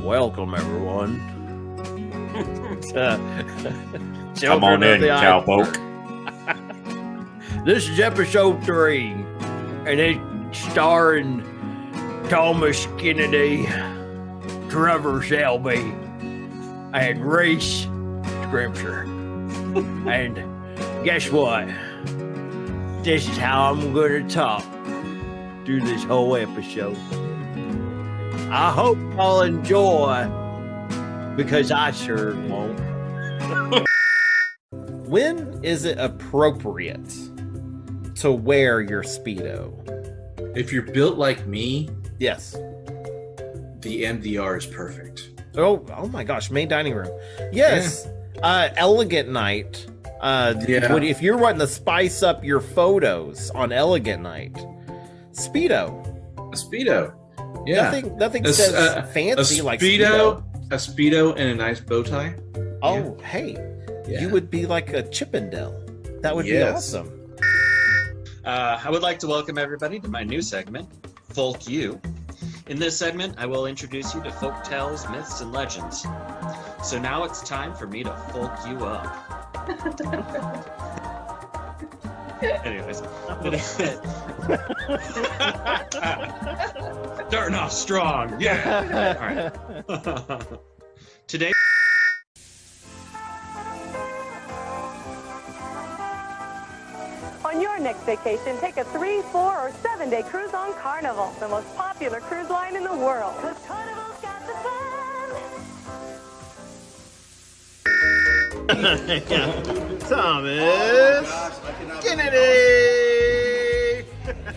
Welcome, everyone. Come on in, cowpoke. This is episode 3, and it's starring Thomas Kennedy, Trevor Shelby, and Reese Scripture. And guess what? This is how I'm going to talk through this whole episode. I hope y'all enjoy, because I sure won't. When is it appropriate to wear your Speedo? If you're built like me, Yes. the MDR is perfect. Oh my gosh, main dining room. Yes. Elegant night. If you're wanting to spice up your photos on Elegant night, Speedo. A Speedo. Yeah. Nothing says fancy like Speedo. A Speedo and a nice bow tie. Oh, hey. Yeah. You would be like a Chippendale. That would be awesome. I would like to welcome everybody to my new segment, Folk You. In this segment, I will introduce you to folk tales, myths, and legends. So now it's time for me to folk you up. Anyways. Starting off strong. Yeah. All right. Today. On your next vacation, take a 3, 4, or 7-day cruise on Carnival, the most popular cruise line in the world. 'Cause Carnival's got the fun. Thomas Kennedy.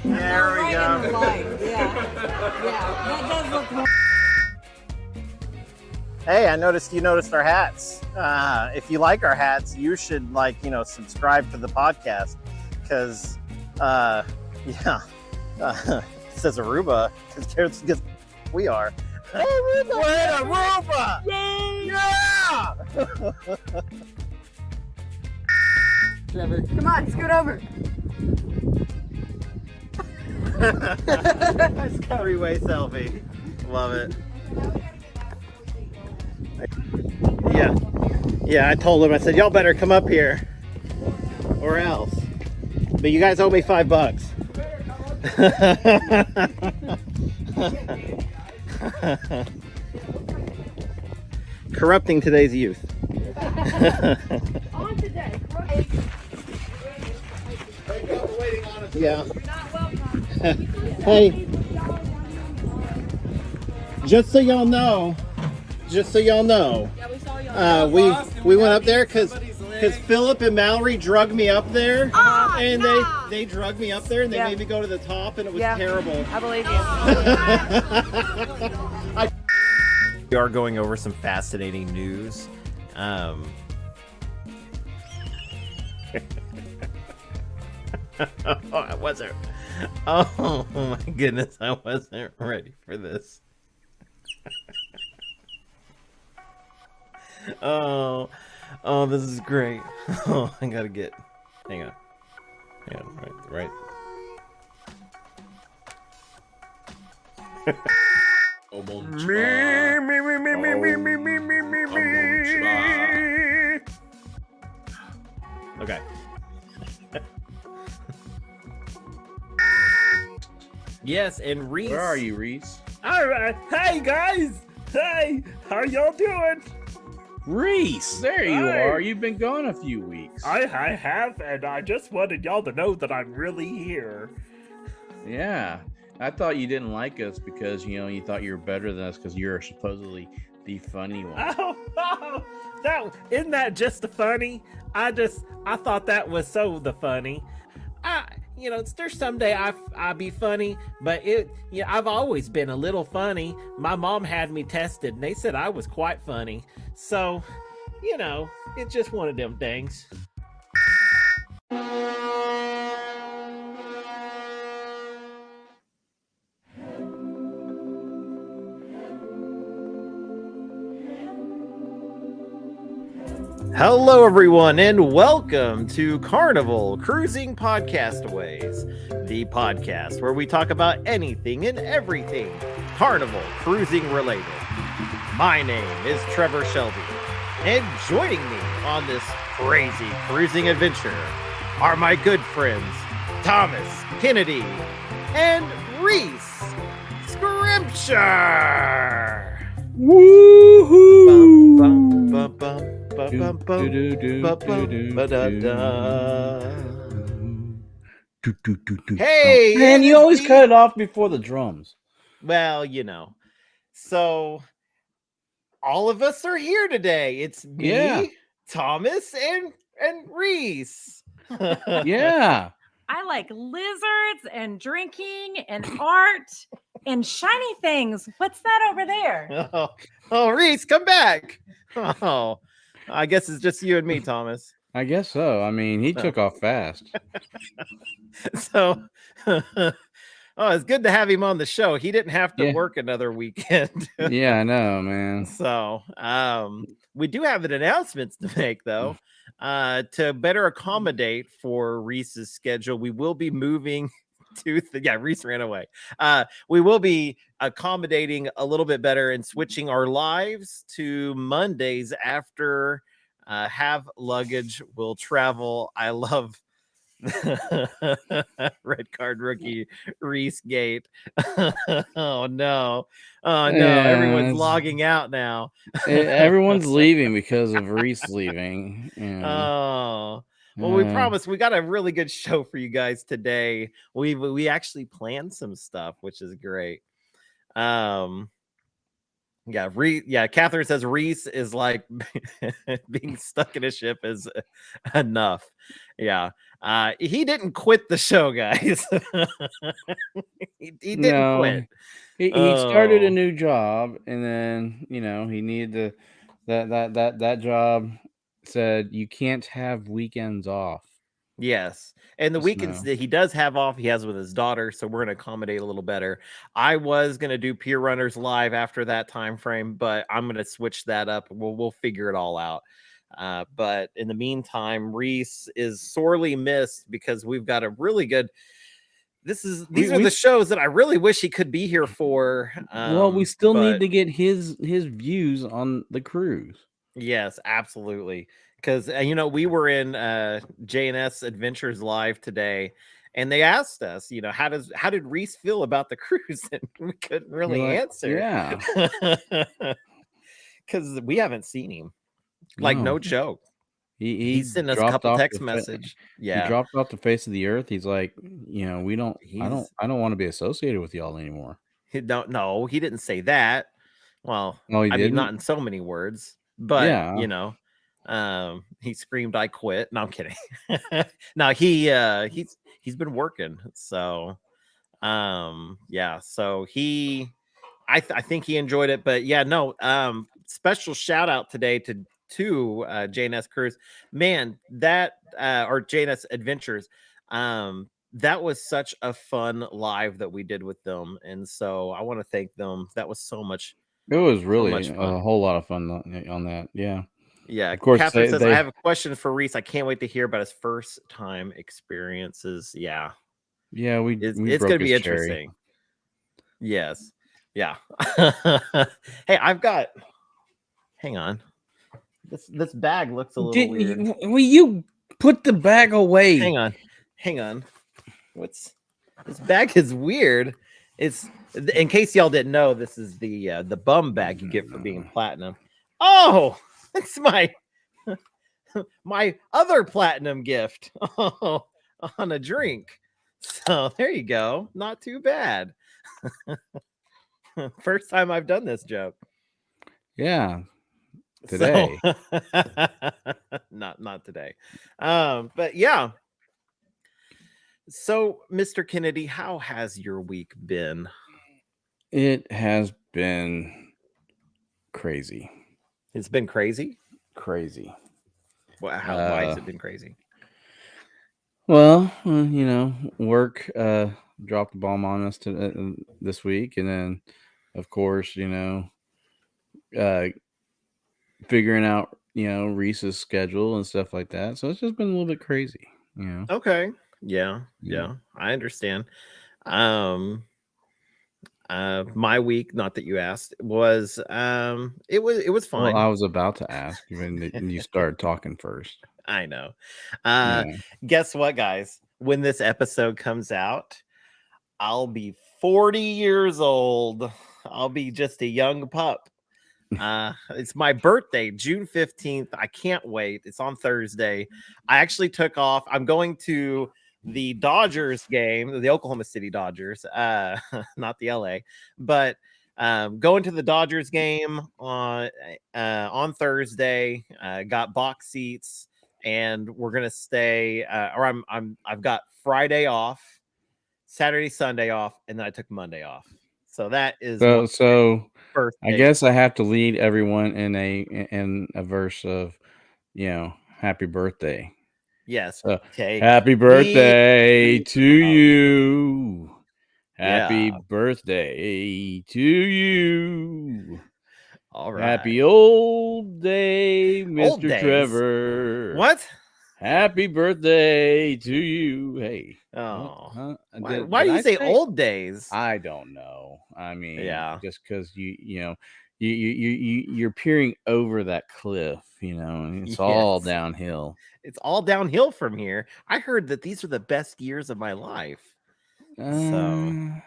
There we go. Yeah, that does look more. Hey, I noticed you noticed our hats. If you like our hats, you should subscribe to the podcast because, it says Aruba because we are. Hey, Aruba! We're Aruba! Yeah! Trevor, come on, scoot over. Three-way selfie. Love it. Yeah, I told him, I said, y'all better come up here or else. But you guys owe me $5. Corrupting today's youth. On today, Yeah. Hey, just so y'all know, we went up there because Philip and Mallory drugged me up there, and they drugged me up there, and they made me go to the top, and it was terrible. I believe you. We are going over some fascinating news. I wasn't. Oh my goodness, I wasn't ready for this. Oh, this is great. Oh, I gotta get. Hang on. Right. Okay. Yes, and Reese. Where are you, Reese? All right. Hey, guys. Hey, how y'all doing? Reese, there you Hey. are. You've been gone a few weeks. I have, and I just wanted y'all to know that I'm really here. Yeah, I thought you didn't like us because you thought you were better than us because you're supposedly the funny one. Oh, that isn't that just the funny? I thought that was so the funny. There's someday I be funny, but I've always been a little funny. My mom had me tested, and they said I was quite funny. So, it's just one of them things. Hello, everyone, and welcome to Carnival Cruising Podcastaways, the podcast where we talk about anything and everything Carnival Cruising related. My name is Trevor Shelby, and joining me on this crazy cruising adventure are my good friends Thomas Kennedy and Reese Scripture. Woohoo! Hey, man, you always cut it off before the drums. Well, so all of us are here today. It's me, Thomas, and Reese. Yeah. I like lizards and drinking and art and shiny things. What's that over there? Oh, Reese, come back. Oh, I guess it's just you and me, Thomas. I guess so. I mean, he took off fast. So, it's good to have him on the show. He didn't have to work another weekend. Yeah, I know, man. So, we do have an announcement to make, though. To better accommodate for Reese's schedule, we will be moving to Reese ran away. We will be accommodating a little bit better and switching our lives to Mondays after Have Luggage will travel. I love red card rookie Reese Gate. Oh no. Everyone's logging out now. Everyone's leaving because of Reese leaving. Oh well, we promise we got a really good show for you guys today. We actually planned some stuff, which is great. Catherine says Reese is like being stuck in a ship is enough. Yeah. He didn't quit the show, guys. he didn't quit. He started a new job, and then he needed that job said you can't have weekends off. Yes. And the weekends that he does have off, he has with his daughter, so we're going to accommodate a little better. I was going to do Pier Runners live after that time frame, but I'm going to switch that up. We'll figure it all out. But in the meantime, Reese is sorely missed because we've got a really good. These are the shows that I really wish he could be here for. Well, we still need to get his views on the cruise. Yes, absolutely. Because we were in J&S Adventures Live today, and they asked us, how did Reese feel about the cruise, and we couldn't really answer. Yeah, because we haven't seen him. No joke. He sent us a couple text message. Yeah, he dropped off the face of the earth. He's like, we don't. I don't want to be associated with y'all anymore. He didn't say that. Well, he didn't? not in so many words, but he screamed, "I quit." No, I'm kidding. No, he's been working. So, so I think he enjoyed it, but special shout out today to J&S Cruise, man, or J&S Adventures. That was such a fun live that we did with them, and so I want to thank them. That was so much. It was really a whole lot of fun on that. Yeah. Yeah, of course. Catherine says, I have a question for Reese. I can't wait to hear about his first time experiences. Yeah. Yeah, it's going to be interesting. Yes. Yeah. Hey, hang on. This bag looks a little weird. Will you put the bag away? Hang on. This bag is weird. It's, in case y'all didn't know, this is the bum bag you get for being platinum. Oh, it's my other platinum gift on a drink. So there you go. Not too bad. First time I've done this joke. Yeah. Today. So, not today. But yeah. So, Mr. Kennedy, how has your week been? It has been crazy. It's been crazy? Crazy. Well, why has it been crazy? Well, work dropped the bomb on us this week, and then, of course, figuring out Reese's schedule and stuff like that. So it's just been a little bit crazy. Okay. Yeah. I understand. My week, not that you asked, was it was fine. Well, I was about to ask when you started talking first. I know. Yeah. Guess what, guys? When this episode comes out, I'll be 40 years old. I'll be just a young pup. It's my birthday, June 15th. I can't wait. It's on Thursday. I actually took off. I'm going to the Dodgers game, the Oklahoma City Dodgers, not the LA, but going to the Dodgers game on Thursday. Got box seats, and we're gonna stay. I've got Friday off, Saturday, Sunday off, and then I took Monday off. So that is so. Birthday. I guess I have to lead everyone in a verse of, happy birthday. Yes. So, Okay. happy birthday to you. Happy birthday to you. All right. Happy old day, Mr. Old days. Trevor. What? Happy birthday to you. Hey. Oh. Huh? Why do you say old days? I don't know. I mean, yeah. just because you're peering over that cliff, and it's all downhill. It's all downhill from here. I heard that these are the best years of my life. Well,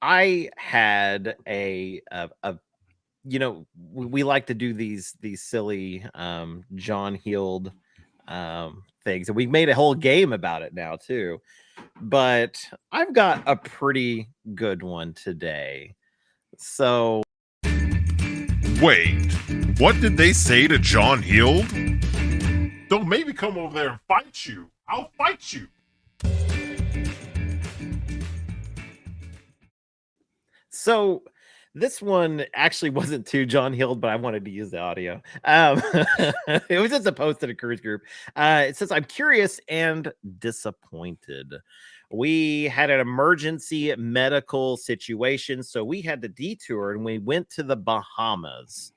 I had a we like to do these silly John Heald things, and we made a whole game about it now too. But I've got a pretty good one today. So wait, what did they say to John Heald? Don't make me come over there and fight you. I'll fight you. So this one actually wasn't to John Heald, but I wanted to use the audio. It was just a post in a cruise group. It says, I'm curious and disappointed. We had an emergency medical situation, so we had to detour and we went to the Bahamas.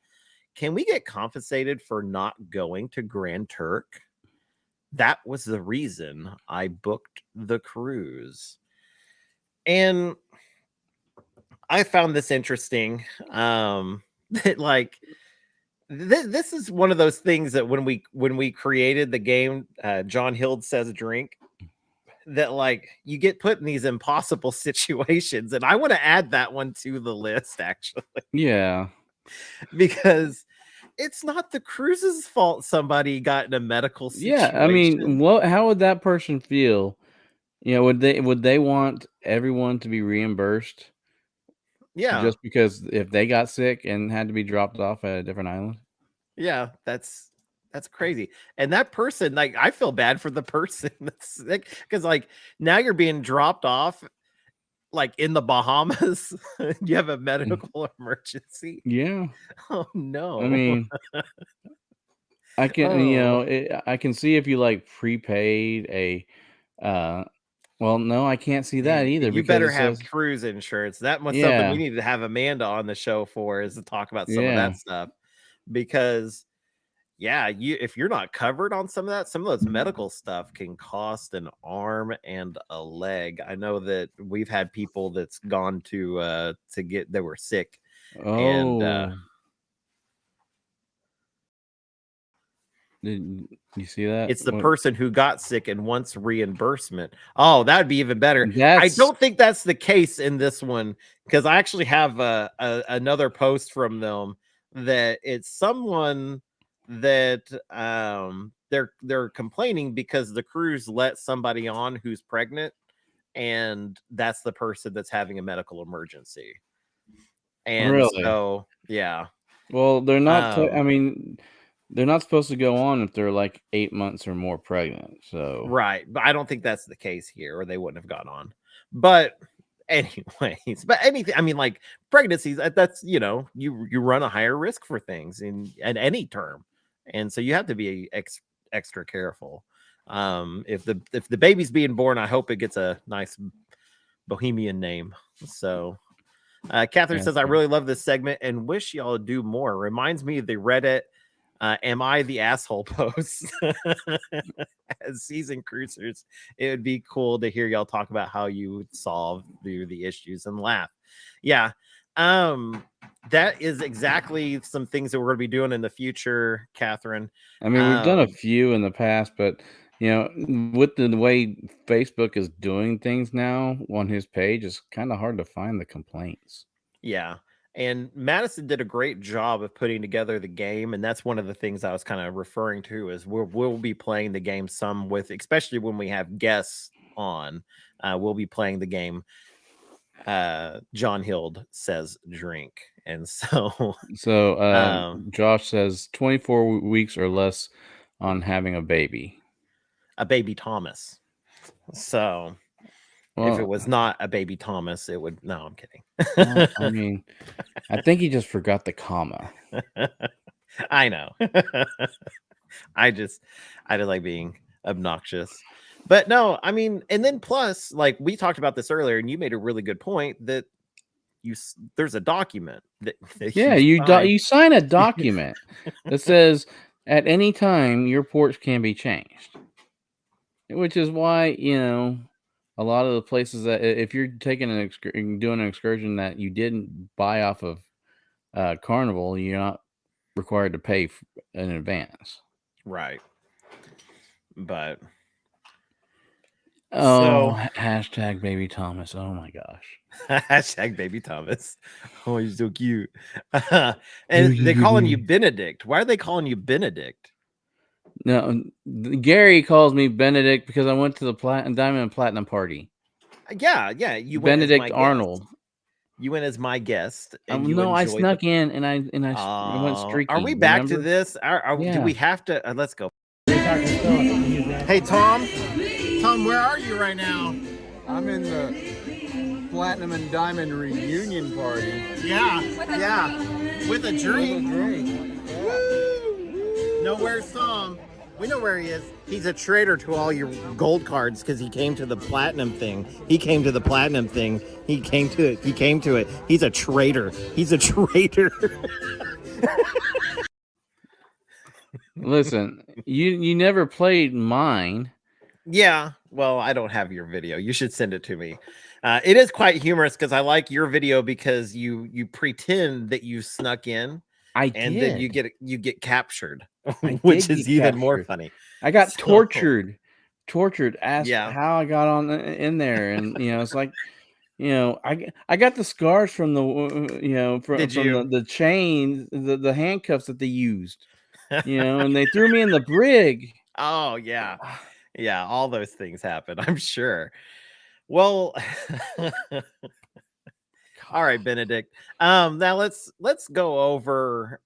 Can we get compensated for not going to Grand Turk? That was the reason I booked the cruise. And I found this interesting. That like this is one of those things that when we created the game, John Heald Says Drink, that like you get put in these impossible situations, and I want to add that one to the list actually. Yeah, because it's not the cruise's fault somebody got in a medical situation. Yeah, I mean, how would that person feel? Would they want everyone to be reimbursed? Yeah. Just because if they got sick and had to be dropped off at a different island? Yeah, that's crazy. And that person, like, I feel bad for the person that's sick, because like now you're being dropped off like in the Bahamas. You have a medical emergency. Yeah. Oh no. I mean, I can I can see if you like prepaid a well, no, I can't see that either. You better have cruise insurance. That was something we need to have Amanda on the show for, is to talk about some of that stuff. Because if you're not covered on some of those medical stuff can cost an arm and a leg. I know that we've had people that's gone to get, they were sick. And did you see that? It's the person who got sick and wants reimbursement. Oh, that would be even better. I don't think that's the case in this one, because I actually have another post from them that it's someone that they're complaining because the cruise let somebody on who's pregnant, and that's the person that's having a medical emergency. And really? So yeah. Well, they're not. I mean, they're not supposed to go on if they're like 8 months or more pregnant. So right, but I don't think that's the case here, or they wouldn't have gone on. But anyways, anything, I mean, like pregnancies, that's you run a higher risk for things in any term, and so you have to be extra careful. If the baby's being born, I hope it gets a nice bohemian name. So Catherine says, I really love this segment and wish y'all do more. Reminds me of the Reddit Am I the asshole post? As season cruisers, it would be cool to hear y'all talk about how you would solve the issues and laugh. Yeah. That is exactly some things that we're going to be doing in the future, Catherine. I mean, we've done a few in the past, but with the way Facebook is doing things now on his page, it's kind of hard to find the complaints. Yeah. And Madison did a great job of putting together the game. And that's one of the things I was kind of referring to is we'll be playing the game some with, especially when we have guests on, we'll be playing the game. John Hild says drink. And so Josh says 24 weeks or less on having a baby Thomas. So if it was not a baby Thomas, it would. No, I'm kidding. Well, I mean, I think he just forgot the comma. I know. I just like being obnoxious. But no, I mean, and then plus, like we talked about this earlier, and you made a really good point that there's a document that you sign a document that says at any time your ports can be changed, which is why a lot of the places that if you're taking doing an excursion that you didn't buy off of Carnival, you're not required to pay in advance, right? But hashtag baby Thomas. Oh my gosh. Hashtag baby Thomas. Oh, he's so cute. And they're calling you Benedict. Why are they calling you Benedict? No, Gary calls me Benedict because I went to the Diamond and Platinum party. Yeah. You went Benedict as my Arnold. Guest. You went as my guest. And I snuck in and I went streaky. Are we back to this? Do we have to? Let's go. Hey, Tom. Tom, where are you right now? I'm in the Platinum and Diamond reunion party. Yeah. With a drink. Yeah. No, where's Tom? We know where he is. He's a traitor to all your gold cards because he came to the platinum thing. He came to it. He's a traitor. Listen, you never played mine. Yeah, well, I don't have your video. You should send it to me. It is quite humorous because I like your video because you pretend that you snuck in, and then you get captured, which is even more funny. I got tortured. Asked how I got on in there, and it's like, I got the scars from the from the chain, the handcuffs that they used, and they threw me in the brig. Oh yeah. Yeah, all those things happen, I'm sure. Well, all right, Benedict. Now let's go over.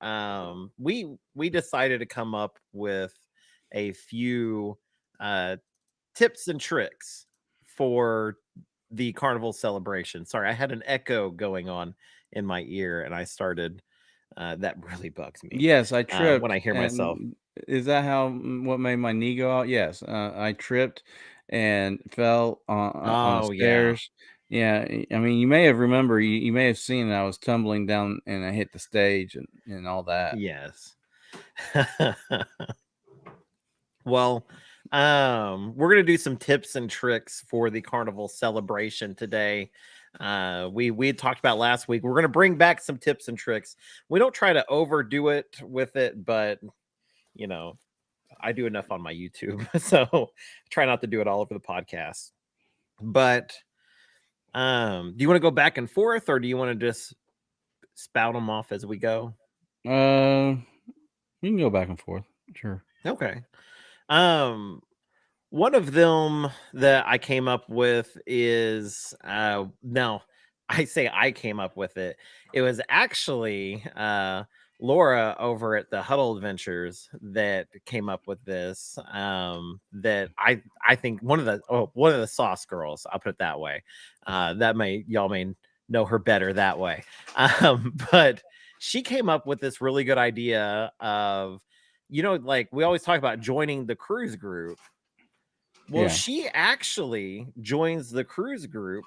We decided to come up with a few tips and tricks for the Carnival Celebration. Sorry, I had an echo going on in my ear, and I started. That really bugs me. Yes, I tripped when I hear myself. Is that what made my knee go out? Yes, I tripped and fell on stairs. Yeah, I mean, you may have you may have seen I was tumbling down and I hit the stage and all that. Yes. Well, we're gonna do some tips and tricks for the Carnival Celebration today. We had talked about last week. We're gonna bring back some tips and tricks. We don't try to overdo it with it, but I do enough on my YouTube, so try not to do it all over the podcast. But do you want to go back and forth, or do you want to just spout them off as we go? You can go back and forth. Sure. Okay. One of them that I came up with is now I say I came up with it. It was actually Laura over at the Huddle Adventures that came up with this. That I think one of the sauce girls. I'll put it that way. Y'all may know her better that way. But she came up with this really good idea of, like we always talk about joining the cruise group. Well, she actually joins the cruise group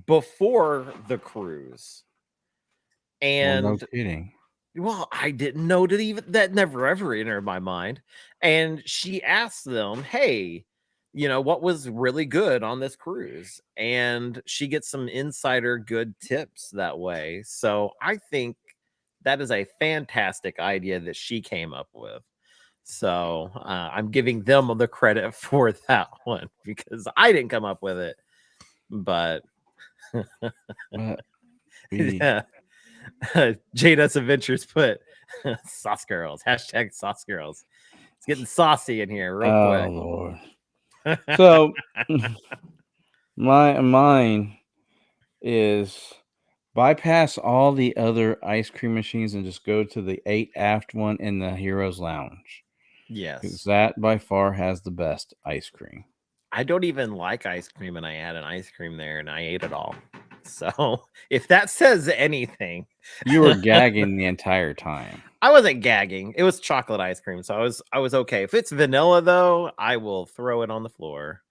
before the cruise. And no kidding. Well, I didn't know that never ever entered my mind. And she asked them, "Hey, what was really good on this cruise?" And she gets some insider good tips that way. So I think that is a fantastic idea that she came up with. So I'm giving them the credit for that one because I didn't come up with it. But yeah. JS Adventures put sauce girls, hashtag sauce girls. It's getting saucy in here real quick. Lord. So mine is bypass all the other ice cream machines and just go to the 8 aft one in the Heroes Lounge. Yes. Because that by far has the best ice cream. I don't even like ice cream, and I had an ice cream there and I ate it all. So if that says anything, you were gagging the entire time. I wasn't gagging. It was chocolate ice cream, so I was okay. If it's vanilla though, I will throw it on the floor.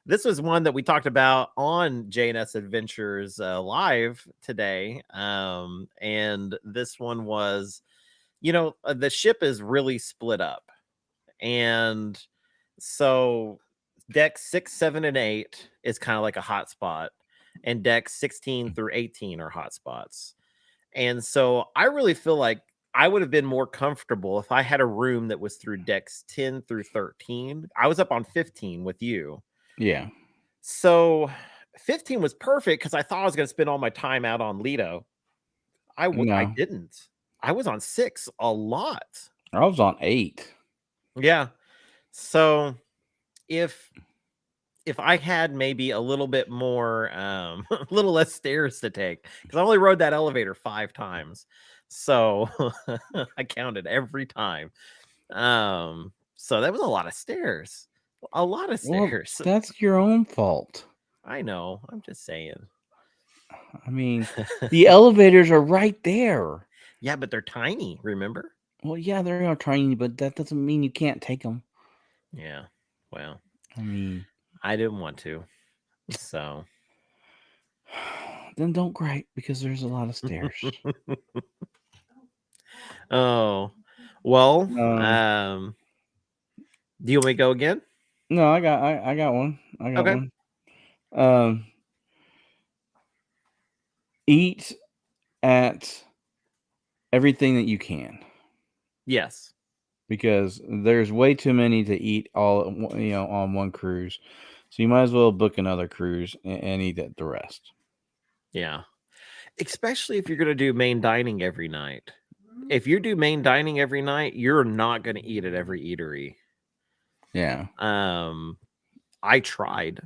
This was one that we talked about on JS Adventures live today. And this one was, the ship is really split up. And so deck 6, 7, and 8 is kind of like a hot spot. And decks 16 through 18 are hot spots. And so I really feel like I would have been more comfortable if I had a room that was through decks 10 through 13. I was up on 15 with you. Yeah. So 15 was perfect because I thought I was going to spend all my time out on Lido. I didn't. I was on 6 a lot. I was on 8. Yeah. So if I had maybe a little bit more, a little less stairs to take, because I only rode that elevator 5 times. So I counted every time. So that was a lot of stairs. A lot of stairs. Well, that's your own fault. I know. I'm just saying. I mean, the elevators are right there. Yeah, but they're tiny, remember? Well, yeah, they're tiny, but that doesn't mean you can't take them. Yeah. Well, I mean, I didn't want to. So then don't gripe because there's a lot of stairs. Oh. Well, do you want me to go again? No, I got one. I got one. Eat at everything that you can. Yes. Because there's way too many to eat all, on one cruise. So you might as well book another cruise and eat at the rest. Yeah. Especially if you're going to do main dining every night. If you do main dining every night, you're not going to eat at every eatery. Yeah. I tried.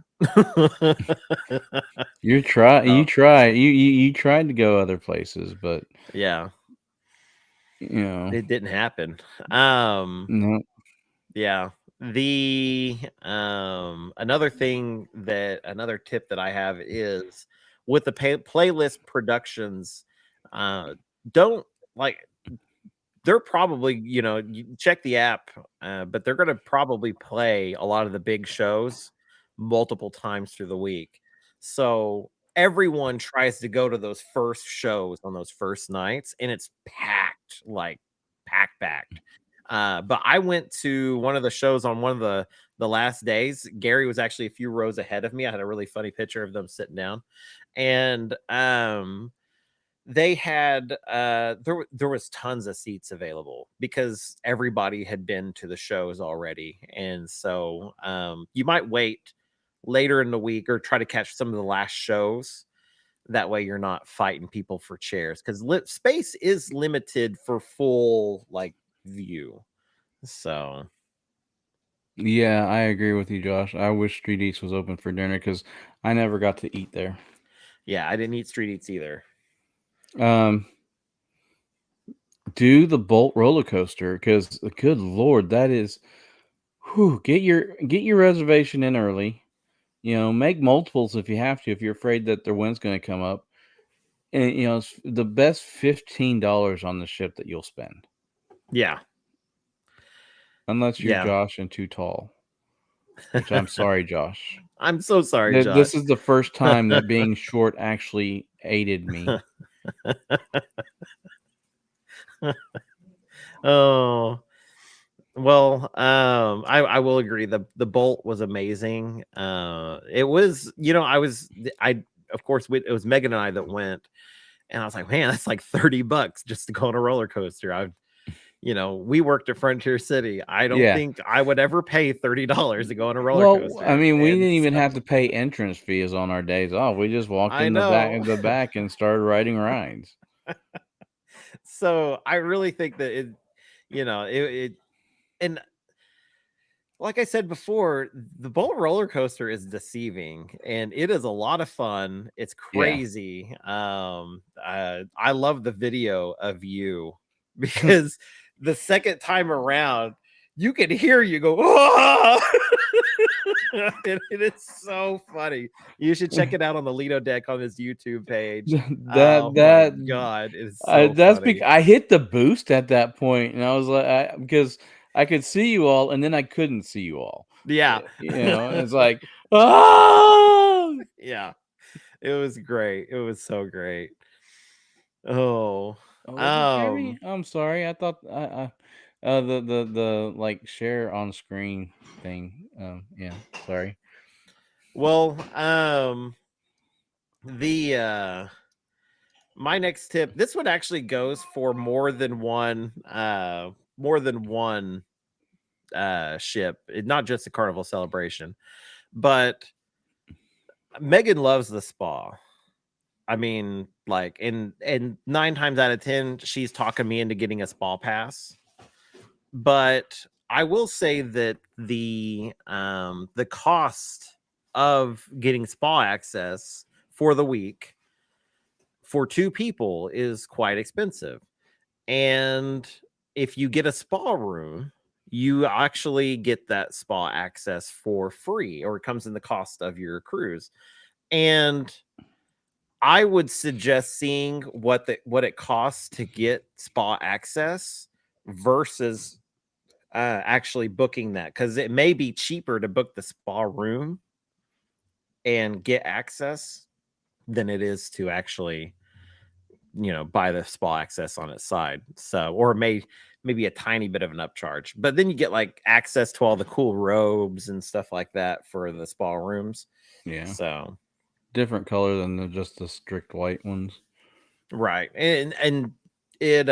You tried to go other places, but yeah, it didn't happen. No. Yeah. The another tip that I have is with the playlist productions, don't they're probably, you check the app, but they're going to probably play a lot of the big shows multiple times through the week. So everyone tries to go to those first shows on those first nights, and it's packed. But I went to one of the shows on one of the last days. Gary was actually a few rows ahead of me. I had a really funny picture of them sitting down, and they had there was tons of seats available because everybody had been to the shows already. And so you might wait later in the week or try to catch some of the last shows. That way you're not fighting people for chairs, because space is limited for full view. So yeah, I agree with you, Josh. I wish Street Eats was open for dinner because I never got to eat there. Yeah, I didn't eat Street Eats either. Do the Bolt roller coaster, because good Lord, that is, get your reservation in early. Make multiples if you have to, if you're afraid that their wind's going to come up. And it's the best $15 on the ship that you'll spend. Yeah. Unless you're Josh and too tall. Which I'm sorry, Josh. I'm so sorry, Josh. This is the first time that being short actually aided me. Oh, well, I will agree. The bolt was amazing. It was, I of course it was Megan and I that went, and I was like, man, that's like $30 just to go on a roller coaster. We worked at Frontier City. I don't Yeah. think I would ever pay $30 to go on a roller Well, coaster. I mean, we And didn't even so- have to pay entrance fees on our days off. We just walked I in know. the back and started riding rides. So I really think that and like I said before, the Bolt roller coaster is deceiving, and it is a lot of fun. It's Yeah. crazy. I love the video of you because the second time around, you can hear you go, "Ah!" and it is so funny. You should check it out on the Lido Deck on his YouTube page. Oh my god, it's so funny. I hit the boost at that point, and I was like, because I could see you all, and then I couldn't see you all. Yeah, It's like, ah, yeah, it was great. It was so great. Oh, I'm sorry. I thought the like share on screen thing. Yeah, sorry. well, my next tip, this one actually goes for more than one ship, not just a Carnival Celebration, but Megan loves the spa. I mean, like, and 9 times out of 10, she's talking me into getting a spa pass. But I will say that the cost of getting spa access for the week for 2 people is quite expensive. And if you get a spa room, you actually get that spa access for free, or it comes in the cost of your cruise. And I would suggest seeing what it costs to get spa access versus actually booking that, because it may be cheaper to book the spa room and get access than it is to actually buy the spa access on its side. So, or maybe a tiny bit of an upcharge, but then you get like access to all the cool robes and stuff like that for the spa rooms. Yeah. So different color than just the strict white ones. Right. And it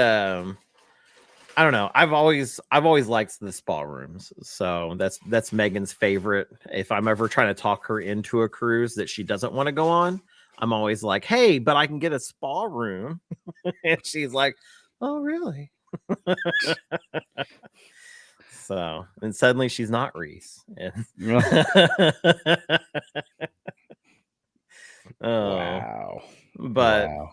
I don't know. I've always liked the spa rooms. So that's Megan's favorite. If I'm ever trying to talk her into a cruise that she doesn't want to go on, I'm always like, "Hey, but I can get a spa room." And she's like, "Oh, really?" So, and suddenly she's not Reese. Wow. But wow.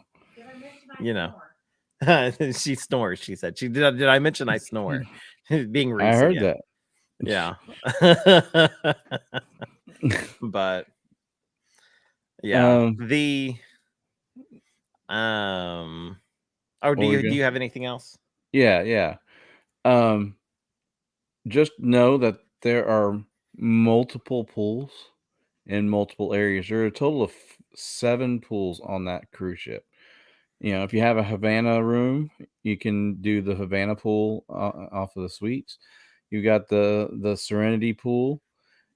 she snores. She said, did I mention I snore? Being Reese. I heard again. that. Yeah. But yeah, do you have anything else? Yeah. Just know that there are multiple pools in multiple areas. There are a total of 7 pools on that cruise ship. If you have a Havana room, you can do the Havana pool off of the suites. You got the Serenity pool.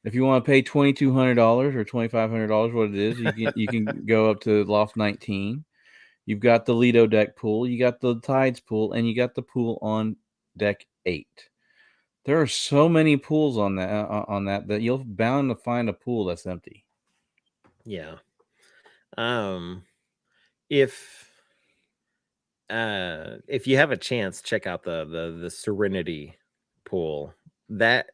If you want to pay $2,200 or $2,500, what it is, you can go up to Loft 19. You've got the Lido Deck pool, you got the Tides pool, and you got the pool on Deck 8. There are so many pools on that you'll bound to find a pool that's empty. Yeah. If you have a chance, check out the Serenity pool. That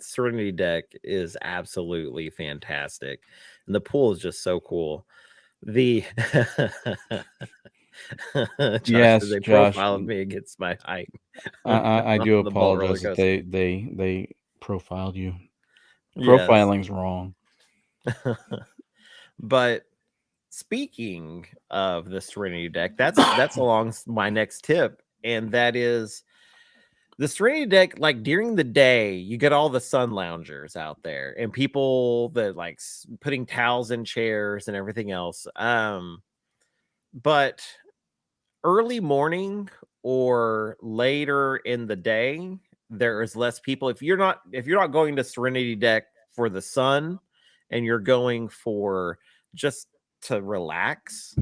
Serenity Deck is absolutely fantastic, and the pool is just so cool. The Yes, they Josh, profiled me against my height. I do on the Bolt roller apologize that coaster. they profiled you. Yes. Profiling's wrong. But speaking of the Serenity Deck, that's along my next tip, and that is the Serenity Deck. Like during the day, you get all the sun loungers out there and people that like putting towels in chairs and everything else. But early morning or later in the day, there is less people. If you're not going to Serenity Deck for the sun and you're going for just to relax,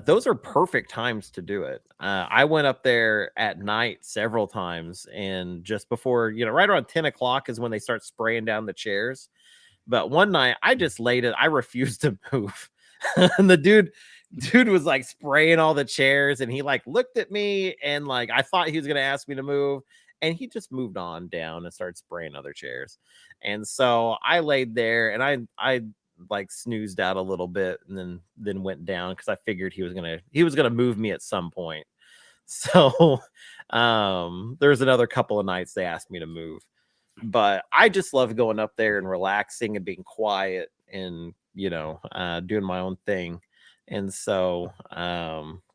those are perfect times to do it. I went up there at night several times, and just before, right around 10 o'clock is when they start spraying down the chairs. But one night I just laid it. I refused to move. And the dude was like spraying all the chairs, and he like looked at me, and like I thought he was going to ask me to move, and he just moved on down and started spraying other chairs. And so I laid there, and I like snoozed out a little bit, and then went down because I figured he was gonna move me at some point. So there's another couple of nights they asked me to move, but I just love going up there and relaxing and being quiet and doing my own thing. And so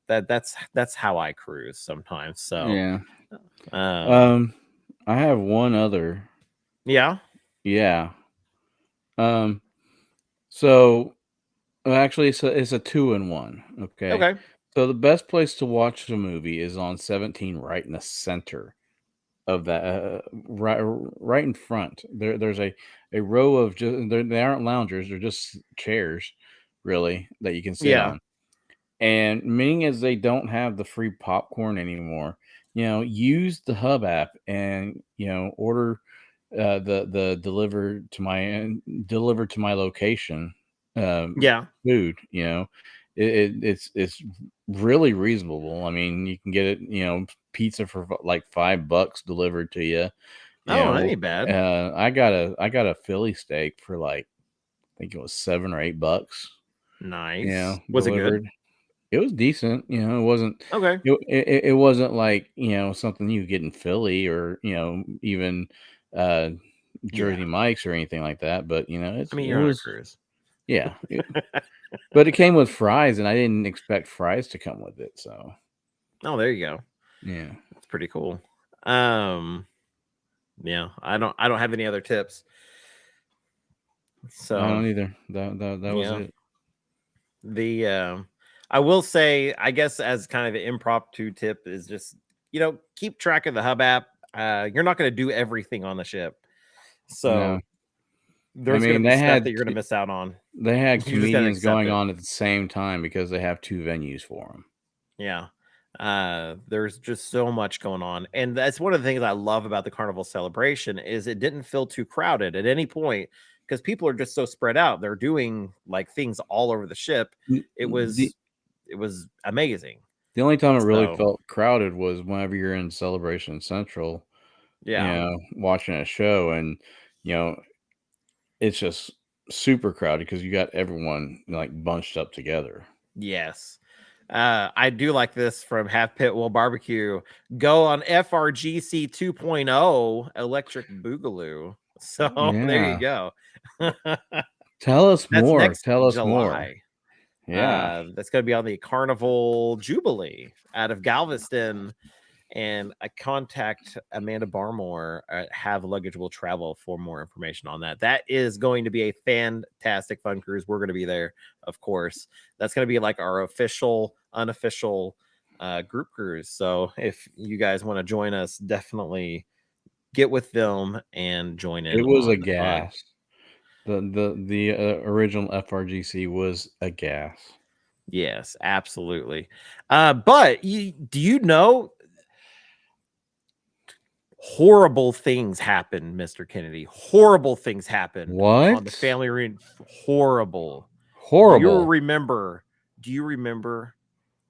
that's how I cruise sometimes. So yeah. I have one other. Yeah. So actually it's a 2-in-1. Okay. So the best place to watch the movie is on 17, right in the center of that, right in front. There's a row of they aren't loungers, they're just chairs, really, that you can sit on. And meaning as they don't have the free popcorn anymore, use the Hub app and order the delivered to my location food. It's really reasonable. I mean, you can get it, pizza for like $5 delivered to you. That ain't bad. I got a Philly steak for like, I think it was $7 or $8. Nice. Was delivered. It good? It was decent. It wasn't okay. It wasn't like, something you get in Philly or, even Jersey Mike's or anything like that. But you're on a cruise. Yeah. But it came with fries, and I didn't expect fries to come with it. So there you go. Yeah. That's pretty cool. Yeah, I don't have any other tips. So I don't either. That was it. I will say, I guess, as kind of an impromptu tip is just, keep track of the Hub app. You're not going to do everything on the ship. So there's going to be stuff that you're going to miss out on. They had comedians going on at the same time because they have 2 venues for them. Yeah. There's just so much going on. And that's one of the things I love about the Carnival Celebration is it didn't feel too crowded at any point because people are just so spread out. They're doing like things all over the ship. It was amazing. The only time it really felt crowded was whenever you're in Celebration Central, watching a show, and it's just super crowded because you got everyone like bunched up together. Yes. I do like this from Half Pit Will Barbecue. Go on FRGC 2.0 Electric Boogaloo. So there you go. Tell us more. Tell us more. Yeah, that's going to be on the Carnival Jubilee out of Galveston. And I contact Amanda Barmore at Have Luggage Will Travel for more information on that. That is going to be a fantastic fun cruise. We're going to be there, of course. That's going to be like our official, unofficial group cruise. So if you guys want to join us, definitely get with them and join in. It was a gas. The original FRGC was a gas. Yes, absolutely. But do you know horrible things happen, Mr. Kennedy? Horrible things happen. What? On the family reunion? Horrible. Horrible. Do you remember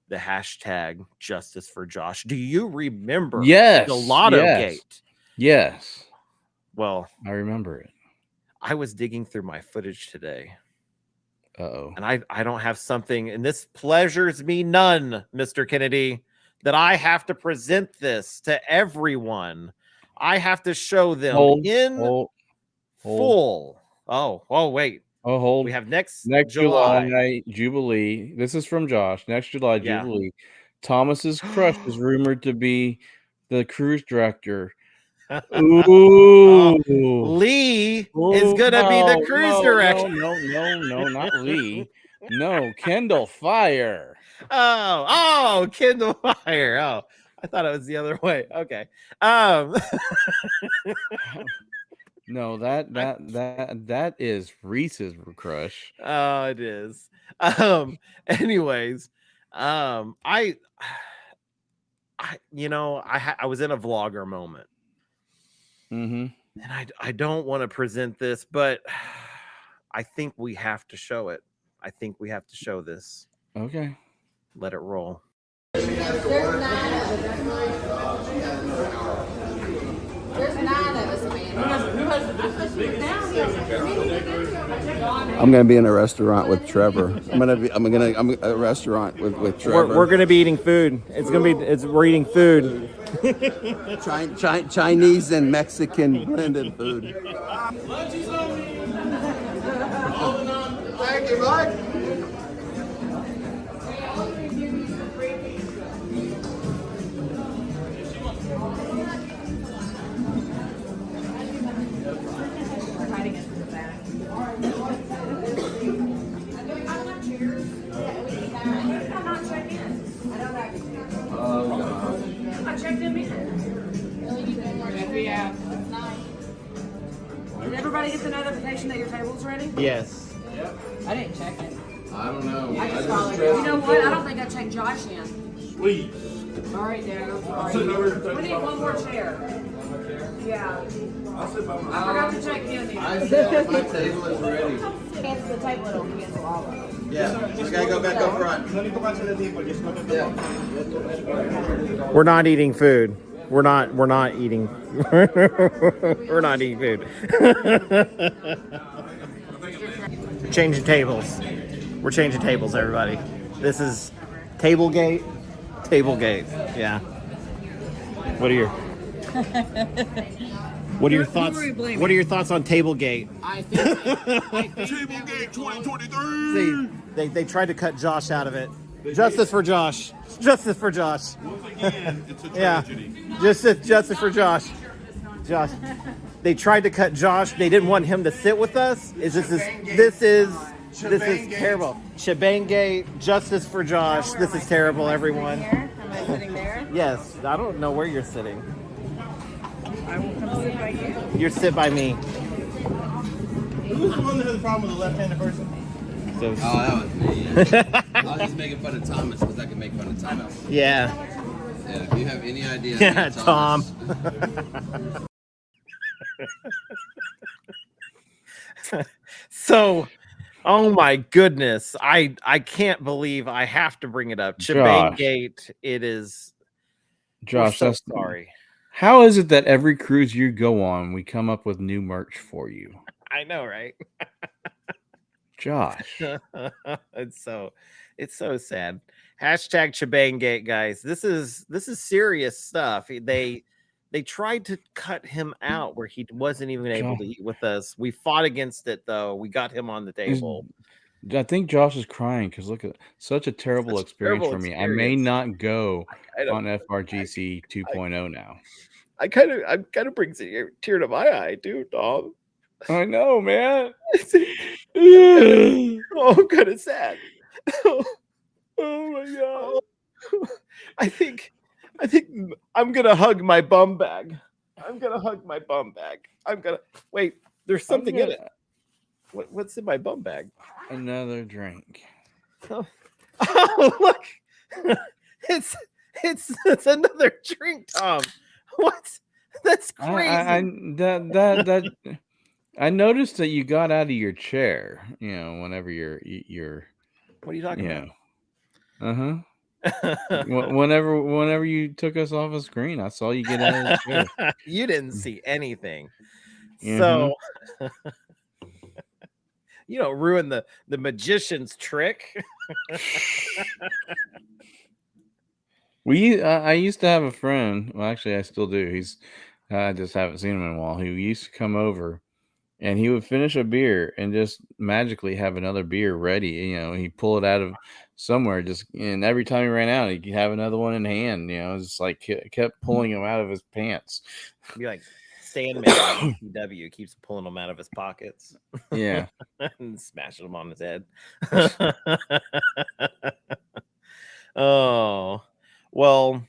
the hashtag Justice for Josh? Do you remember the Lotto Gate? Yes. Well, I remember it. I was digging through my footage today. Uh-oh. And I don't have something, and this pleasures me none, Mr. Kennedy, that I have to present this to everyone. I have to show them full. Oh, wait. Oh, hold. We have next July Jubilee. This is from Josh. Next July Jubilee. Thomas's crush is rumored to be the cruise director. Ooh. Lee is gonna be the cruise director. No, not Lee. No, Kendall Fire. Oh, kindle fire. Oh, I thought it was the other way. Okay. No, that is Reese's crush. Oh, it is. Anyways, I was in a vlogger moment. Mm-hmm. And I don't want to present this, but I think we have to show it. I think we have to show this. Okay. Let it roll. There's 9 of us, man. I'm gonna be in a restaurant with Trevor. I'm a restaurant with Trevor. We're gonna be eating food. We're eating food. Chinese and Mexican blended food. Thank you, Mike. I checked them in. Yeah. Did everybody get the notification that your table's ready? Yes. I didn't check it. I don't know. I just followed it. You know what? I don't think I checked Josh in. Sweet. All right, Dad. I'm sorry. We need one more chair. Yeah. I forgot to check him in. I said my table is ready. Cancel the table, it'll cancel all of it. Yeah, just gotta go back up front. We're not eating food. We're not eating. We're not eating food. Changing tables. We're changing tables, everybody. This is Tablegate. Tablegate. Yeah. What are your thoughts? What are your thoughts on Tablegate? I think Tablegate 2023. See, they tried to cut Josh out of it. Justice for Josh. Justice for Josh. Once again, it's a Yeah. tragedy. Justice for Josh. Josh. They tried to cut Josh. They didn't want him to sit with us. This is terrible. Shebangate. Justice for Josh. This is terrible, everyone. Am I sitting there? Yes. I don't know where you're sitting. I will come sit by you. You sit by me. Who's the one that has a problem with the left-handed person? So, that was me. I was just making fun of Thomas because I can make fun of Thomas. yeah. Yeah, if you have any idea. Yeah, Tom. So, oh my goodness. I can't believe I have to bring it up. Shebangate, it is. Josh, so that's sorry. How is it that every cruise you go on, we come up with new merch for you? I know, right? Josh. it's so sad. Hashtag Shebangate, guys. This is serious stuff. They tried to cut him out where he wasn't even able to eat with us. We fought against it though. We got him on the table. I think Josh is crying because look at such a terrible experience for me. I may not go on FRGC 2.0 now. I'm kind of brings a tear to my eye, too, Tom. I know, man. Oh, I'm kind of sad. Oh my god. I think I'm gonna hug my bum bag. Wait. There's something in it. What's in my bum bag? Another drink. Oh, look! It's another drink, Tom. What? That's crazy. I noticed that you got out of your chair. You know, whenever you're. What are you talking about? Whenever you took us off the screen, I saw you get out of the chair. You didn't see anything. Mm-hmm. So you don't ruin the magician's trick. I used to have a friend. Well, actually, I still do. I just haven't seen him in a while. Who used to come over, and he would finish a beer and just magically have another beer ready. You know, he'd pull it out of somewhere, and every time he ran out, he'd have another one in hand. You know, it's like kept pulling him out of his pants. Be like Sandman. PW keeps pulling them out of his pockets. Yeah, and smashing them on his head. Oh, well,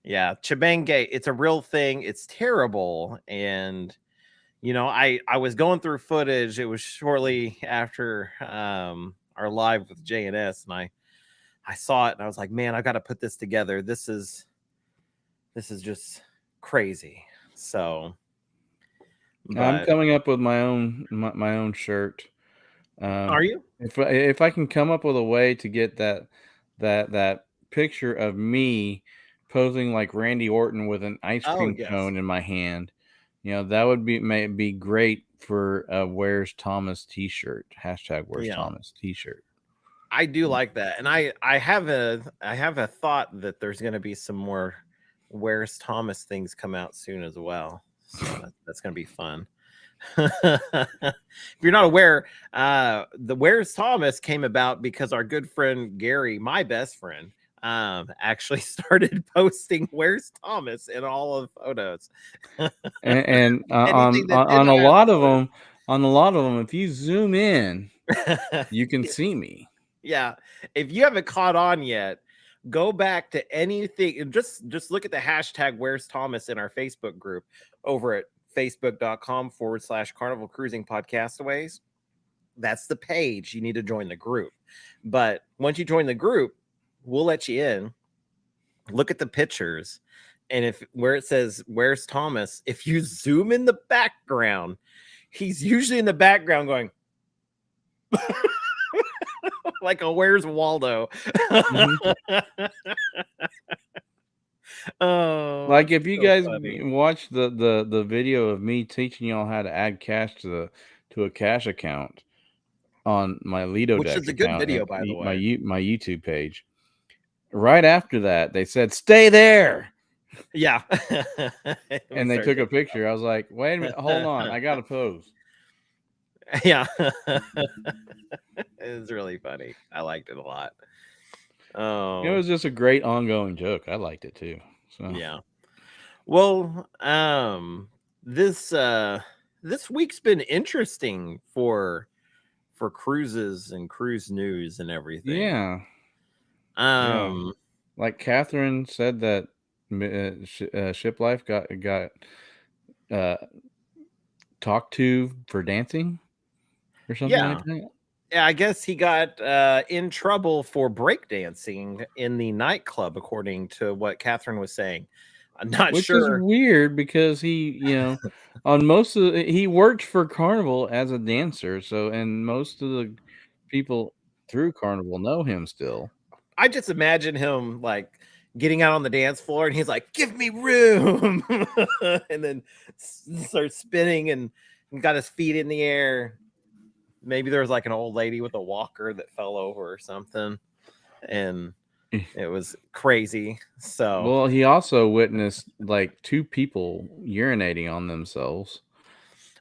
yeah, Chibenge, it's a real thing. It's terrible. And, I was going through footage. It was shortly after our live with JNS, and I saw it and I was like, man, I got to put this together. This is just crazy. So, I'm coming up with my own shirt. Are you? If I can come up with a way to get that picture of me posing like Randy Orton with an ice cream cone in my hand, that would be great for a Where's Thomas t-shirt. # Where's Thomas t-shirt. I do like that. And I have a thought that there's going to be some more Where's Thomas things come out soon as well. So that's going to be fun. If you're not aware, the Where's Thomas came about because our good friend Gary, my best friend, actually started posting Where's Thomas in all of the photos. and on a lot of them, if you zoom in, you can see me. Yeah, if you haven't caught on yet, go back to anything and just look at the hashtag Where's Thomas in our Facebook group over at facebook.com/Carnival Cruising Podcastaways. That's the page. You need to join the group. But once you join the group, we'll let you in. Look at the pictures. And where it says Where's Thomas, if you zoom in the background, he's usually in the background going like a Where's Waldo. Oh, like if you guys watch the video of me teaching y'all how to add cash to a cash account on my Lido which Deck is a good account, video, by the way, my YouTube page. Right after that, they said, "Stay there." Yeah. And they took a picture. I was like, "Wait a minute, hold on, I got to pose." Yeah. It was really funny. I liked it a lot. Oh, it was just a great ongoing joke. I liked it too. So yeah. Well, this week's been interesting for cruises and cruise news and everything. Yeah. Like Catherine said that Ship Life got talked to for dancing or something like that. Yeah, I guess he got in trouble for breakdancing in the nightclub, according to what Catherine was saying. I'm not sure. Which is weird because he, he worked for Carnival as a dancer. So, and most of the people through Carnival know him still. I just imagine him like getting out on the dance floor and he's like, "Give me room," and then starts spinning and got his feet in the air. Maybe there was like an old lady with a walker that fell over or something, and it was crazy. So, well, he also witnessed like 2 people urinating on themselves.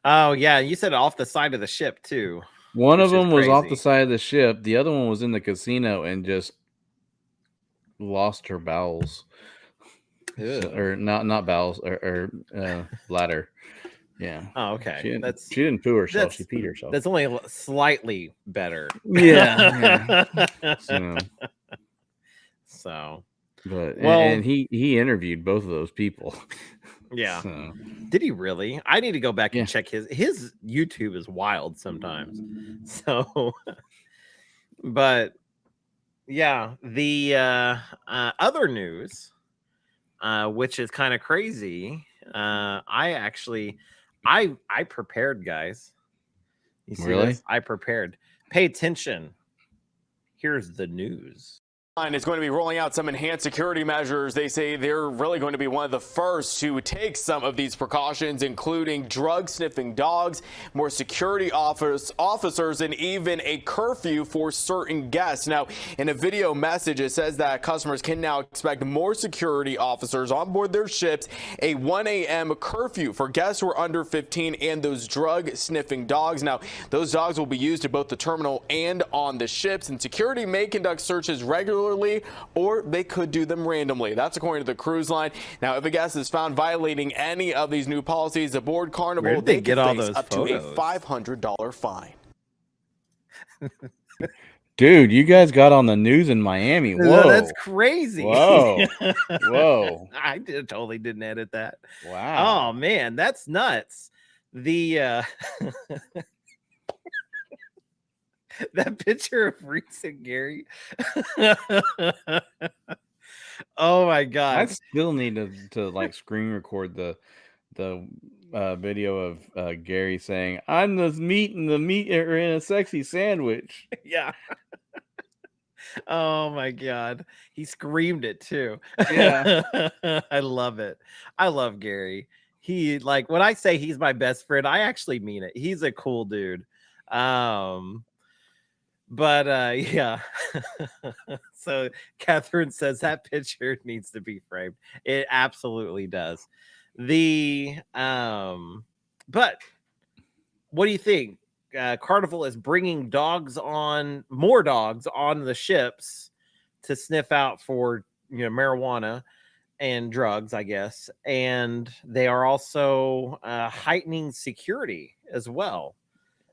Oh yeah, you said off the side of the ship too. One of them was off the side of the ship. The other one was in the casino and just lost her bowels, or not bowels, or bladder. Yeah. Oh, okay. She didn't poo herself. She peed herself. That's only slightly better. Yeah. So. But and he interviewed both of those people. Yeah. So. Did he really? I need to go back and check his YouTube is wild sometimes. So. But yeah, the other news, which is kind of crazy. I prepared, guys. You see really? This? I prepared. Pay attention. Here's the news. Is going to be rolling out some enhanced security measures. They say they're really going to be one of the first to take some of these precautions, including drug sniffing dogs, more security officers, and even a curfew for certain guests. Now, in a video message, it says that customers can now expect more security officers on board their ships, a 1 a.m. curfew for guests who are under 15, and those drug sniffing dogs. Now, those dogs will be used at both the terminal and on the ships, and security may conduct searches regularly, or they could do them randomly. That's according to the cruise line. Now, if a guest is found violating any of these new policies aboard Carnival, they can face up to a $500 fine. Dude, you guys got on the news in Miami. Whoa. That's crazy. Whoa. Whoa. Totally didn't edit that. Wow. Oh man, that's nuts. The that picture of Reese and Gary. Oh my god. I still need to like screen record the video of Gary saying, "I'm the meat and the meat are in a sexy sandwich." Yeah. Oh my god. He screamed it too. Yeah. I love it. I love Gary. He, like, when I say he's my best friend, I actually mean it. He's a cool dude. But yeah. So Catherine says that picture needs to be framed. It absolutely does. But what do you think? Carnival is bringing more dogs on the ships to sniff out for marijuana and drugs, I guess, and they are also heightening security as well.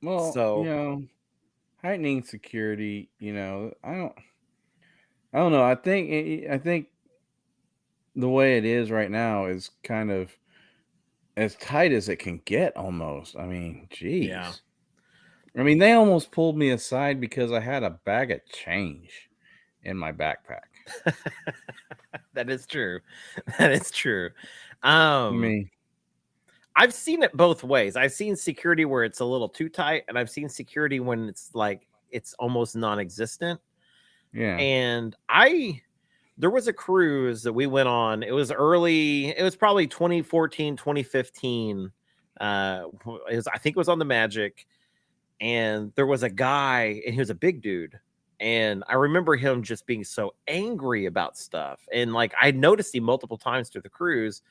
Well, So heightening security. I don't know. I think the way it is right now is kind of as tight as it can get, almost. I mean, geez. Yeah. I mean, they almost pulled me aside because I had a bag of change in my backpack. That is true. That is true. I mean, I've seen it both ways. I've seen security where it's a little too tight, and I've seen security when it's like it's almost non-existent. Yeah. And there was a cruise that we went on. It was early. It was probably 2014, 2015. I think it was on the Magic. And there was a guy, and he was a big dude. And I remember him just being so angry about stuff. And like, I noticed him multiple times through the cruise.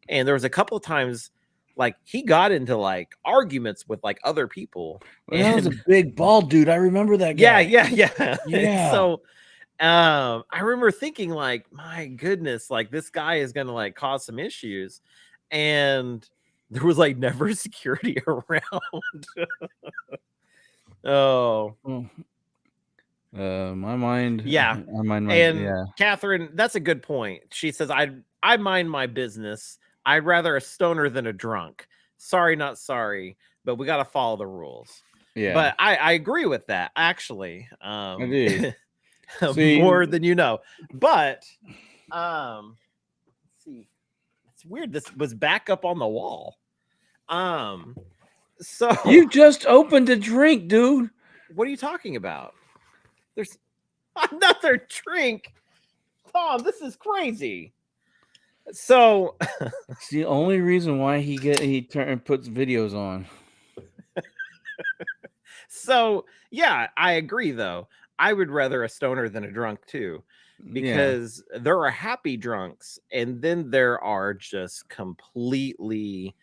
And there was a couple of times, like, he got into like arguments with like other people. Well, that was a big bald dude. I remember that guy. Yeah. So I remember thinking, like, my goodness, like, this guy is gonna like cause some issues. And there was like never security around. Oh. My mind. Yeah. Yeah. Catherine, that's a good point. She says, I mind my business. I'd rather a stoner than a drunk. Sorry, not sorry, but we got to follow the rules. Yeah. But I agree with that, actually. I do. More than you know. But let's see. It's weird. This was back up on the wall. So you just opened a drink, dude. What are you talking about? There's another drink. Tom, this is crazy. So it's the only reason why he puts videos on. So yeah, I agree though. I would rather a stoner than a drunk too, because there are happy drunks, and then there are just completely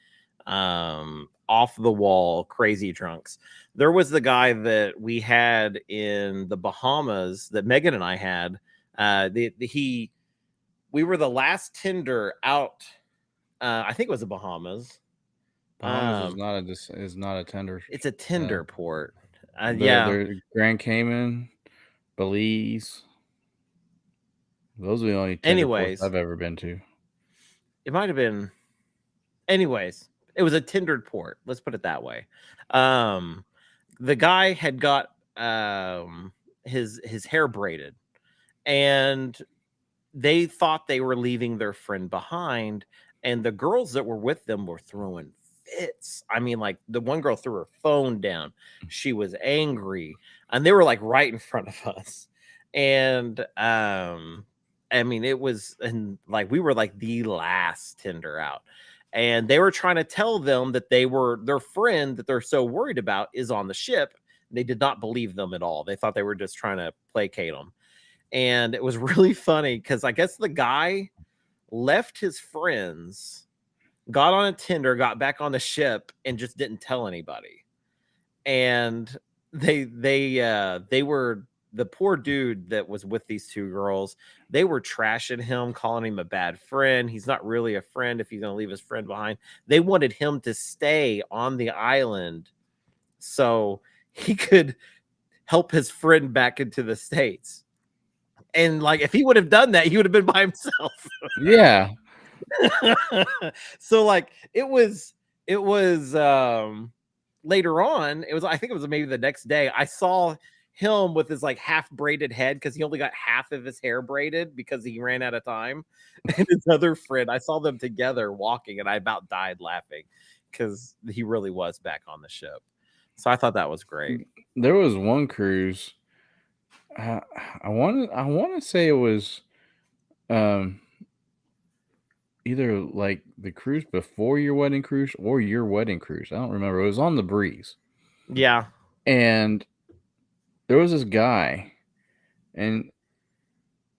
off the wall crazy drunks. There was the guy that we had in the Bahamas that Megan and I had. We were the last tender out. I think it was the Bahamas. Bahamas is not a tender. It's a tender port. They're Grand Cayman, Belize. Those are the only tender ports I've ever been to. It might have been. Anyways, it was a tendered port. Let's put it that way. The guy had got his hair braided, and they thought they were leaving their friend behind, and the girls that were with them were throwing fits. I mean, like, the one girl threw her phone down. She was angry, and they were like right in front of us. And I mean, it was, and like, we were like the last tender out, and they were trying to tell them that their friend that they're so worried about is on the ship. They did not believe them at all. They thought they were just trying to placate them. And it was really funny because I guess the guy left his friends, got on a tender, got back on the ship, and just didn't tell anybody. And they were, the poor dude that was with these two girls, they were trashing him, calling him a bad friend. He's not really a friend if he's going to leave his friend behind. They wanted him to stay on the island so he could help his friend back into the States. And like, if he would have done that, he would have been by himself. Yeah. So like, it was later on, I think it was maybe the next day, I saw him with his like half braided head because he only got half of his hair braided because he ran out of time. And his other friend, I saw them together walking, and I about died laughing because he really was back on the ship. So I thought that was great. There was one cruise. I want to say it was either like the cruise before your wedding cruise or your wedding cruise. I don't remember. It was on the Breeze. Yeah. And there was this guy, and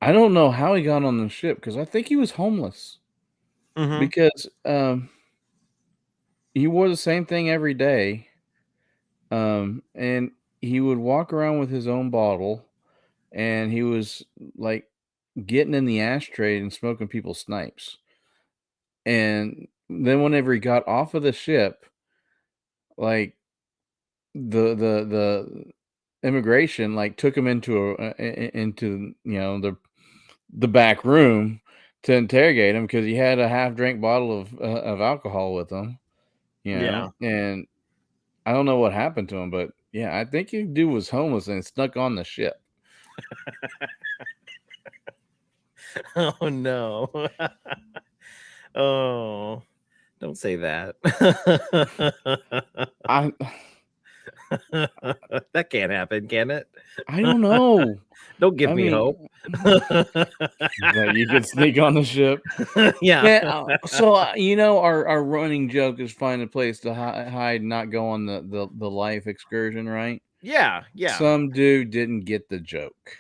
I don't know how he got on the ship because I think he was homeless. Mhm. Because he wore the same thing every day. And he would walk around with his own bottle, and he was like getting in the ashtray and smoking people's snipes. And then whenever he got off of the ship, like the immigration like took him into into the back room to interrogate him because he had a half drink bottle of alcohol with him, Yeah. and I don't know what happened to him, but yeah, I think the dude was homeless and snuck on the ship. Oh no. Oh, don't say that. That can't happen, can it? I don't know. Don't give I me mean, hope. that you could sneak on the ship. Yeah. So our running joke is find a place to hide, not go on the life excursion, right? Yeah. Yeah. Some dude didn't get the joke.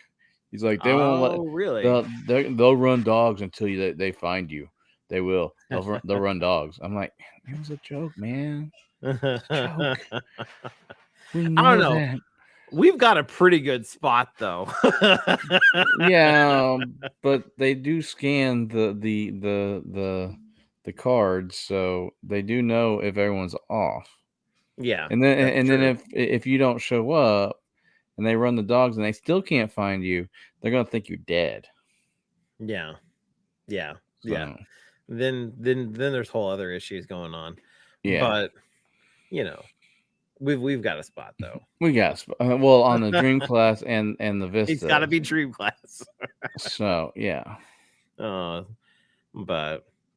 He's like, they won't let. Oh, really? They'll run dogs until they find you. They will. They'll run dogs. I'm like, it was a joke, man. It's a joke. We know I don't know. that. We've got a pretty good spot though. Yeah, but they do scan the cards, so they do know if everyone's off. Yeah. And then if you don't show up and they run the dogs and they still can't find you, they're gonna think you're dead. Yeah. Yeah. So, yeah. Then there's whole other issues going on. Yeah. But we've got a spot though. We got well on the Dream Class and the Vista. It's got to be Dream Class. So yeah. But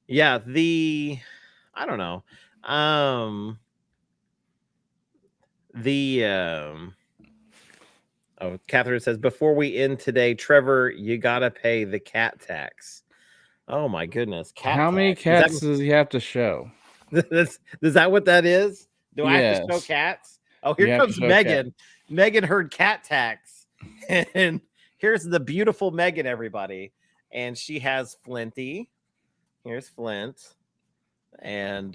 yeah, I don't know. Oh, Catherine says, before we end today, Trevor, you gotta pay the cat tax. Oh my goodness. How many cats does he have to show? Is that what that is? Do I have to show Yes. cats? Oh, here comes Megan. Megan heard cat tax. And here's the beautiful Megan, everybody. And she has Flinty. Here's Flint. And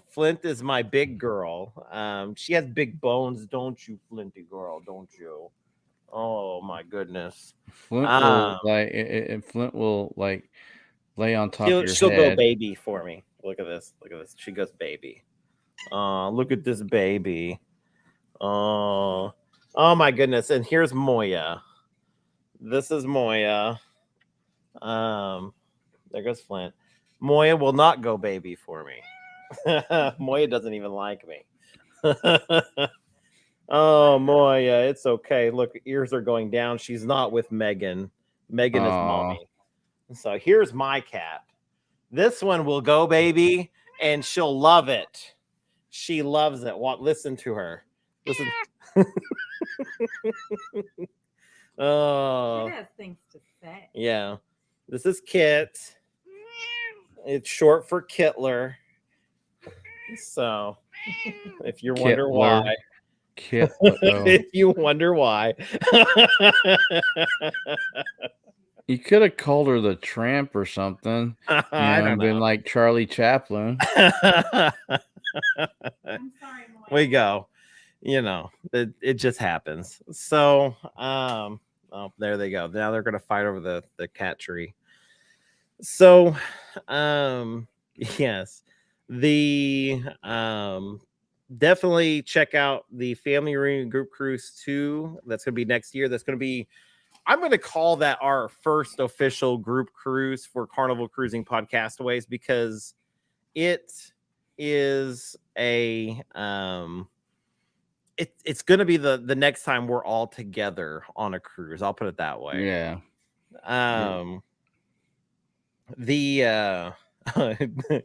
Flint is my big girl. She has big bones, don't you, Flinty girl? Don't you? Oh my goodness. Flint will lay on top of your she'll head. go baby for me. Look at this. Look at this. She goes baby. Look at this baby. Oh my goodness. And here's Moya. This is Moya. There goes Flint. Moya will not go baby for me. Moya doesn't even like me. Oh, Moya, it's okay. Look, ears are going down. She's not with Megan. Megan is mommy. So here's my cat. This one will go baby, and she'll love it. She loves it. Listen to her. Listen. Oh. She has things to say. Yeah. This is Kit. It's short for Kittler. So, if you wonder why. If you wonder why. You could have called her the Tramp or something. I don't been know. like Charlie Chaplin. I'm sorry, Moya. We go. It just happens. So, oh, there they go. Now they're gonna fight over the cat tree. So, yes, the definitely check out the Family Reunion Group Cruise 2. That's going to be next year. That's going to be, I'm going to call that our first official group cruise for Carnival Cruising Podcastaways, because it is a it's going to be the next time we're all together on a cruise. I'll put it that way. Yeah. The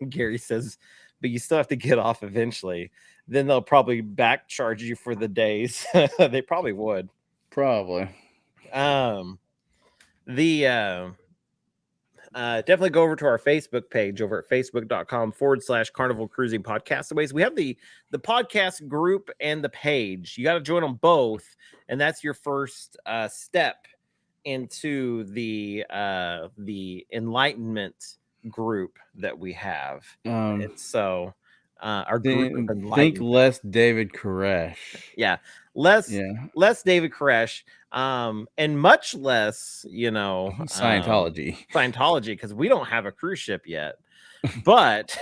Gary says, but you still have to get off eventually. Then they'll probably back charge you for the days. They probably would. Probably. Definitely go over to our Facebook page over at facebook.com/Carnival Cruising Podcastaways. We have the podcast group and the page. You got to join them both, and that's your first step into the enlightenment group that we have. And so our group of think less David Koresh. Yeah, less David Koresh, and much less, Scientology, because we don't have a cruise ship yet, but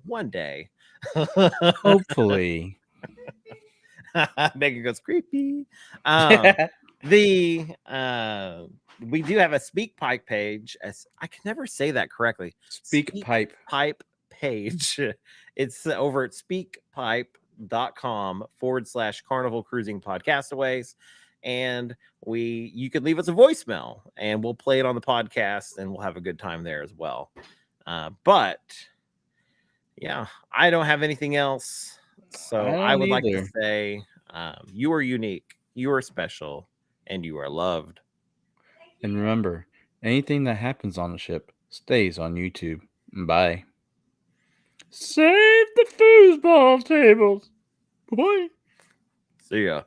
one day, hopefully. Megan goes creepy. We do have a Speak Pipe page. I can never say that correctly. Speak Pipe page. It's over at speakpipe.com/Carnival Cruising Podcastaways. And you could leave us a voicemail and we'll play it on the podcast and we'll have a good time there as well. But yeah, I don't have anything else. So I would like to say you are unique, you are special, and you are loved. And remember, anything that happens on the ship stays on YouTube. Bye. Save the foosball tables. Bye-bye. See ya.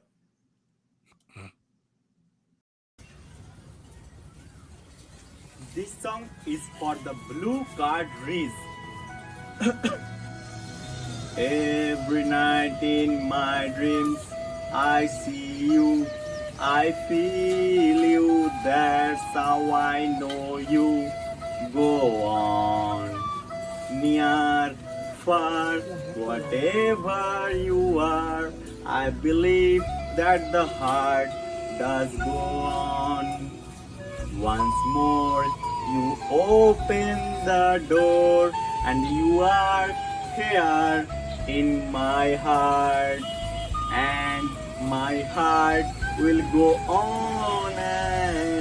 This song is for the blue card reads. Every night in my dreams, I see you, I feel you, that's how I know you. Go on, near, far, whatever you are, I believe that the heart does go on. Once more, you open the door, and you are here in my heart, and my heart will go on and